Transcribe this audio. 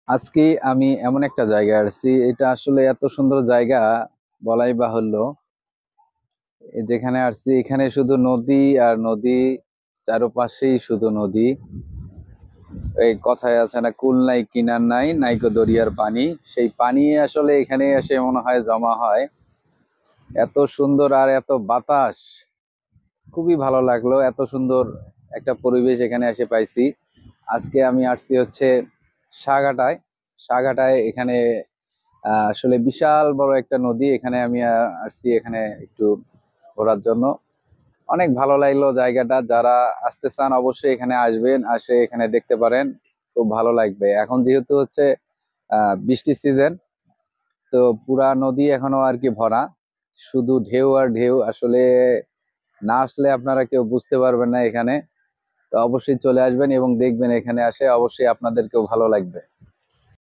আজকে আমি এমন একটা জায়গায় আসছি, এটা আসলে এত সুন্দর জায়গা বলাই বাহুল্য। যেখানে আসছি এখানে শুধু নদী আর নদী, চারপাশেই শুধু নদী। এই কথায় আছে না, কুল নাই কিনার নাই, নাইকো দরিয়ার পানি। সেই পানি আসলে এখানে এসে মনে হয় জমা হয়। এত সুন্দর আর এত বাতাস, খুবই ভালো লাগলো। এত সুন্দর একটা পরিবেশ এখানে এসে পাইছি। আজকে আমি আসছি হচ্ছে সাগাটায়। সাগাটায় এখানে আসলে বিশাল বড় একটা নদী। এখানে আমি আসছি এখানে একটু ঘোরার জন্য। অনেক ভালো লাগলো জায়গাটা। যারা আসতে চান অবশ্যই এখানে আসবেন, আসে এখানে দেখতে পারেন। খুব ভালো লাগবে। এখন যেহেতু হচ্ছে বৃষ্টির সিজন, তো পুরা নদী এখনো আর কি ভরা, শুধু ঢেউ আর ঢেউ। আসলে না আসলে আপনারা কেউ বুঝতে পারবেন না এখানে। তো অবশ্যই চলে আসবেন এবং দেখবেন, এখানে আসে অবশ্যই আপনাদেরকেও ভালো লাগবে।